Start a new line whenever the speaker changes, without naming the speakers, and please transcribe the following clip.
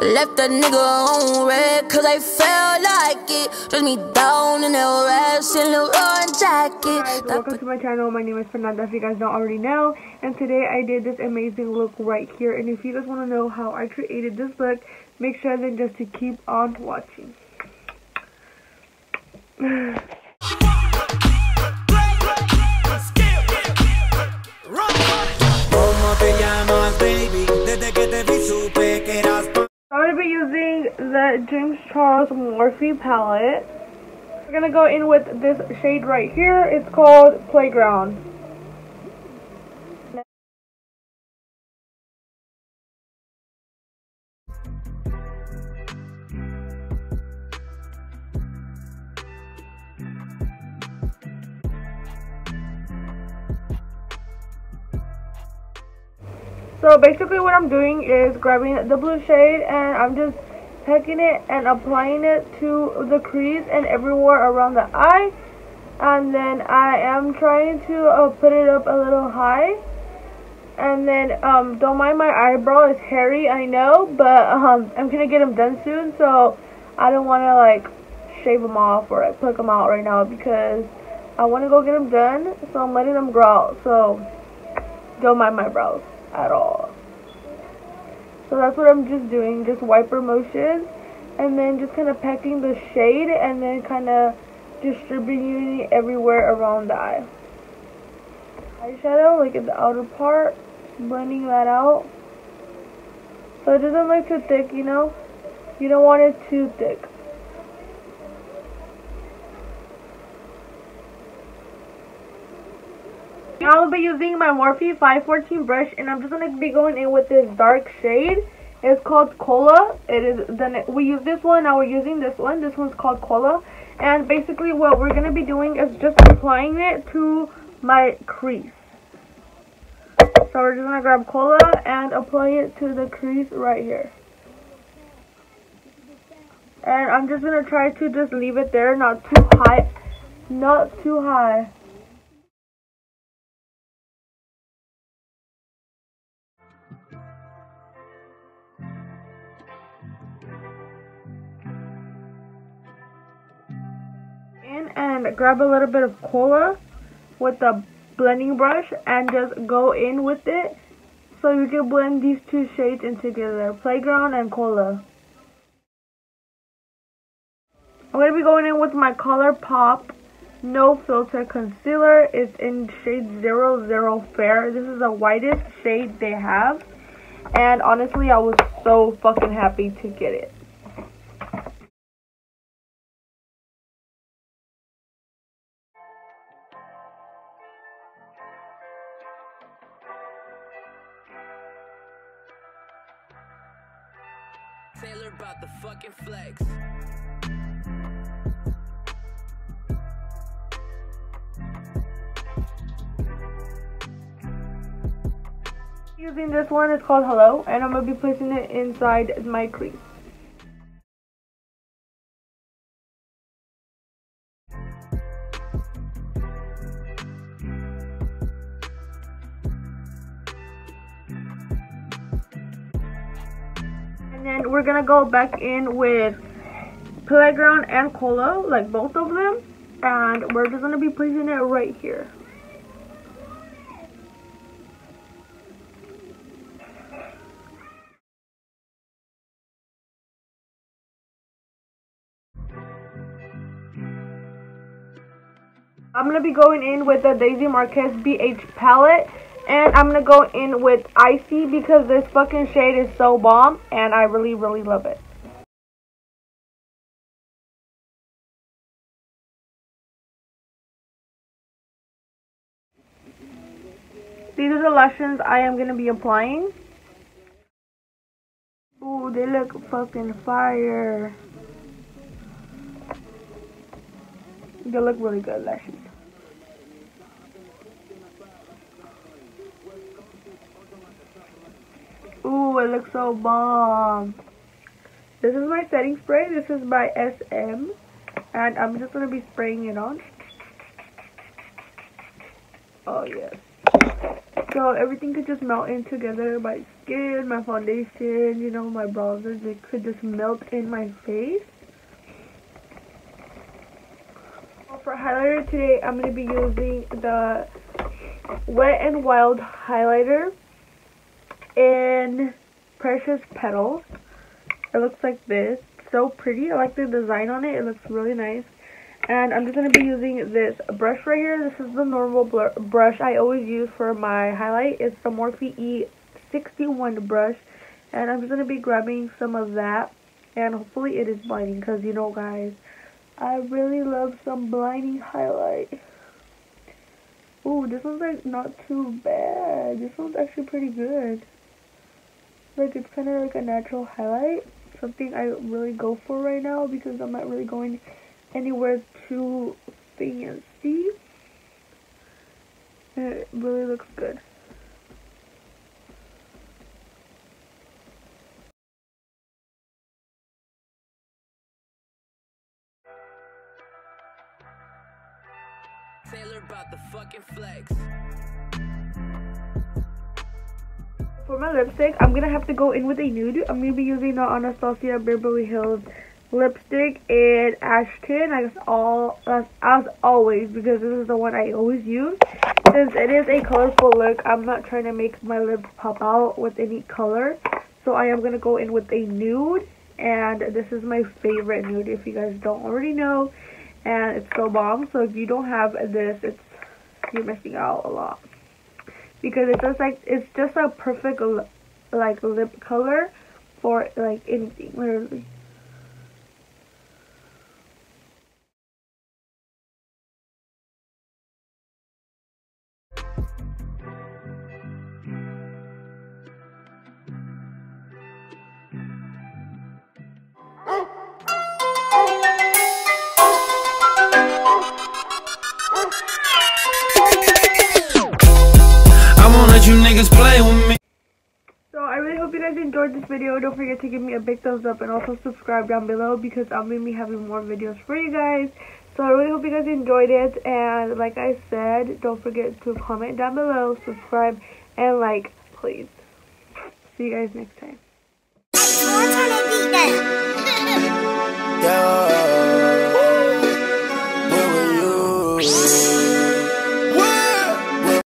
I left a nigga on red cause I felt like it. Dress me down in that rest in the orange jacket.
Guys, welcome to my channel. My name is Fernanda, if you guys don't already know. And today I did this amazing look right here. And if you guys want to know how I created this look, make sure then just to keep on watching. I'm going to be using the James Charles Morphe palette. We're going to go in with this shade right here. It's called Playground. So basically what I'm doing is grabbing the blue shade and I'm just taking it and applying it to the crease and everywhere around the eye. And then I am trying to put it up a little high. And then don't mind my eyebrow, it's hairy, I know, but I'm gonna get them done soon, so I don't want to like shave them off or like pluck them out right now because I want to go get them done, so I'm letting them grow out, so don't mind my brows at all. So that's what I'm just doing, just wiper motion, and then just kind of packing the shade and then kind of distributing it everywhere around the eye. Eyeshadow, like in the outer part, blending that out so it doesn't look too thick, you know, you don't want it too thick. Now I'll be using my Morphe 514 brush, and I'm just gonna be going in with this dark shade. It's called Cola. We use this one. Now we're using this one. This one's called Cola, and basically what we're gonna be doing is just applying it to my crease. So we're just gonna grab Cola and apply it to the crease right here. And I'm just gonna try to just leave it there, not too high, not too high. And grab a little bit of Cola with the blending brush and just go in with it so you can blend these two shades in together, Playground and Cola. I'm going to be going in with my ColourPop No Filter Concealer. It's in shade 00 Fair. This is the whitest shade they have, and honestly I was so fucking happy to get it.
Taylor about the fucking flex.
Using this one, it's called Hello, and I'm going to be placing it inside my crease. And then we're gonna go back in with Playground and Cola, like both of them, and we're just gonna be placing it right here. I'm gonna be going in with the Daisy Marquez BH palette. And I'm going to go in with Icy because this fucking shade is so bomb and I really, really love it. These are the lashes I am going to be applying. Ooh, they look fucking fire. They look really good, lashes. Ooh, it looks so bomb. This is my setting spray. This is by SM. And I'm just going to be spraying it on. Oh, yes. So everything could just melt in together. My skin, my foundation, you know, my bronzers, it could just melt in my face. For highlighter today, I'm going to be using the Wet n Wild highlighter in Precious Petals. It looks like this. So pretty. I like the design on it. It looks really nice. And I'm just going to be using this brush right here. This is the normal brush I always use for my highlight. It's the Morphe E61 brush. And I'm just going to be grabbing some of that. And hopefully it is blinding, because you know, guys, I really love some blinding highlight. Ooh, this one's like not too bad. This one's actually pretty good. Like, it's kind of like a natural highlight. Something I really go for right now because I'm not really going anywhere too fancy. And it really looks good.
Taylor about the fucking flex.
For my lipstick, I'm gonna have to go in with a nude. I'm gonna be using the Anastasia Beverly Hills lipstick in Ashton, as always, because this is the one I always use. Since it is a colorful look, I'm not trying to make my lips pop out with any color, so I am gonna go in with a nude, and this is my favorite nude, if you guys don't already know, and it's so bomb. So if you don't have this, you're missing out a lot, because it's just a perfect like lip color for like anything, literally.
You niggas play with me.
So I really hope you guys enjoyed this video. Don't forget to give me a big thumbs up and also subscribe down below, because I'm going to be having more videos for you guys. So I really hope you guys enjoyed it, and like I said, don't forget to comment down below, subscribe, and like, please. See you guys next time.
Yeah.